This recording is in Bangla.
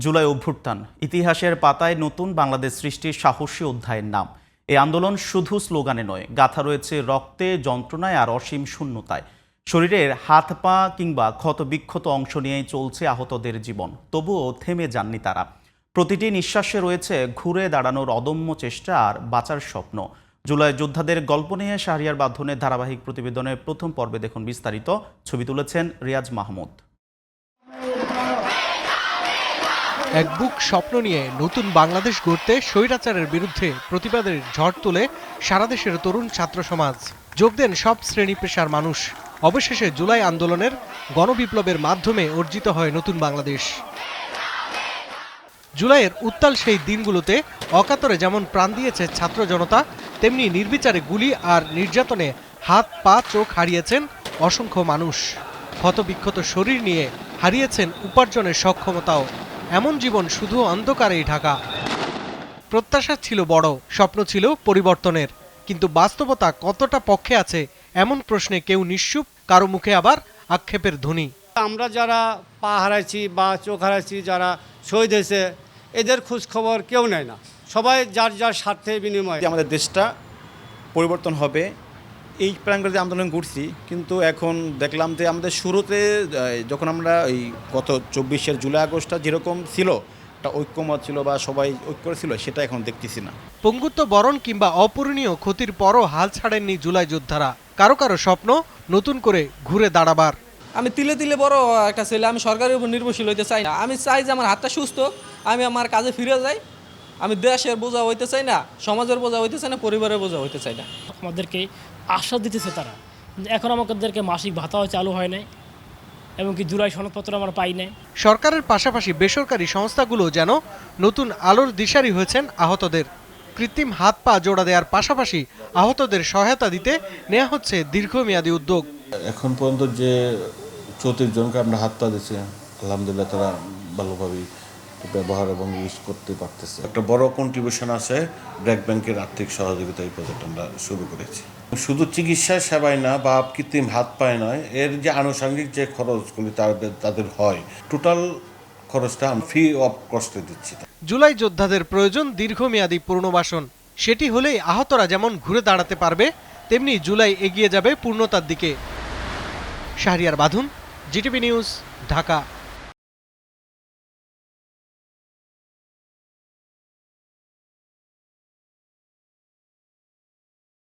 জুলাই অভ্যুত্থান ইতিহাসের পাতায় নতুন বাংলাদেশ সৃষ্টির সাহসী অধ্যায়ের নাম। এই আন্দোলন শুধু স্লোগানে নয়, গাথা রয়েছে রক্তে, যন্ত্রণায় আর অসীম শূন্যতায়। শরীরের হাত পা কিংবা ক্ষতবিক্ষত অংশ নিয়েই চলছে আহতদের জীবন, তবুও থেমে যাননি তারা। প্রতিটি নিঃশ্বাসে রয়েছে ঘুরে দাঁড়ানোর অদম্য চেষ্টা আর বাঁচার স্বপ্ন। জুলাই যোদ্ধাদের গল্প নিয়ে শাহরিয়ার বাঁধনের ধারাবাহিক প্রতিবেদনের প্রথম পর্বে দেখুন বিস্তারিত। ছবি তুলেছেন রিয়াজ মাহমুদ। এক বুক স্বপ্ন নিয়ে নতুন বাংলাদেশ গড়তে স্বৈরাচারের বিরুদ্ধে প্রতিবাদের ঝড় তুলে সারা দেশের তরুণ ছাত্র সমাজ। যোগ দেন সব শ্রেণী পেশার মানুষ। অবশেষে জুলাই আন্দোলনের গণবিপ্লবের মাধ্যমে অর্জিত হয় নতুন বাংলাদেশ। জুলাইয়ের উত্তাল সেই দিনগুলোতে অকাতরে যেমন প্রাণ দিয়েছে ছাত্র জনতা, তেমনি নির্বিচারে গুলি আর নির্যাতনে হাত পা চোখ হারিয়েছেন অসংখ্য মানুষ। ক্ষতবিক্ষত শরীর নিয়ে হারিয়েছেন উপার্জনের সক্ষমতাও। এমন জীবন শুধু অন্ধকারেই ঢাকা। প্রত্যাশা ছিল বড়, স্বপ্ন ছিল পরিবর্তনের, কিন্তু বাস্তবতা কতটা পক্ষে আছে এমন প্রশ্নে কেউ নিশ্চুপ, কারো মুখে আবার আক্ষেপের ধ্বনি। আমরা যারা পা হারাইছি বা চোখ হারাইছি, যারা শহীদ হয়েছে, এদের খোঁজ খবর কেউ নেয় না। সবাই যার যার স্বার্থের বিনিময়ে। আমাদের দেশটা পরিবর্তন হবে এই প্ল্যান করে আন্দোলন করছি, কিন্তু এখন দেখলাম যে আমাদের শুরুতে যখন আমরা এই গত 24 জুলাই আগস্টটা যেরকম ছিল, একটা ঐক্যমত ছিল বা সবাই ঐক্য ছিল, সেটা এখন দেখতেছি না। পঙ্গুত্ব বরণ কিংবা অপূরণীয় ক্ষতির পরও হাল ছাড়েননি জুলাই যোদ্ধারা। কারো কারো স্বপ্ন নতুন করে ঘুরে দাঁড়াবার। আমি তিলে তিলে বড় একটা ছেলে, আমি সরকারের উপর নির্ভরশীল হইতে চাই না। আমি চাই যে আমার হাতটা সুস্থ, আমি আমার কাজে ফিরে যাই। আমি দেশের বোঝা হইতে চাই না, সমাজের বোঝা হইতে চাই না, পরিবারের বোঝা হইতে চাই না। আমাদেরকে আশ্বাস দিতেছে তারা, এখন আমাদেরকে মাসিক ভাতাও চালু হয় নাই, এমনকি জুলাই সনদপত্র আমরা পাই নাই। সরকারের পাশাপাশি বেসরকারি সংস্থাগুলো যেন নতুন আলোর দিশারি হয়েছেন আহতদের। কৃত্রিম হাত পা জোড়া দেওয়ার পাশাপাশি আহতদের সহায়তা দিতে নেওয়া হচ্ছে দীর্ঘমেয়াদী উদ্যোগ। এখন পর্যন্ত যে 34 জনকে আমরা হাত পা দিচ্ছি, আলহামদুলিল্লাহ তারা ভালোভাবেই ব্যবহার এবং ইউজ করতে পারতেছে। একটা বড় কন্ট্রিবিউশন আছে ব্র্যাক ব্যাংকের আর্থিক সহযোগিতা। এই প্রজেক্ট আমরা শুরু করেছি। শুধু চিকিৎসা সেবাই না বা কৃত্রিম হাত পায় নয়, এর যে আনুষঙ্গিক যে খরচগুলি তাদের হয়, টোটাল খরচটা ফ্রি অফ কস্টে দিচ্ছি। জুলাই যোদ্ধাদের প্রয়োজন দীর্ঘমেয়াদী পুনর্বাসন। সেটি হলেই আহতরা যেমন ঘুরে দাঁড়াতে পারবে, তেমনি জুলাই এগিয়ে যাবে পূর্ণতার দিকে। শাহরিয়ার বাঁধন, জিটিভি নিউজ, ঢাকা।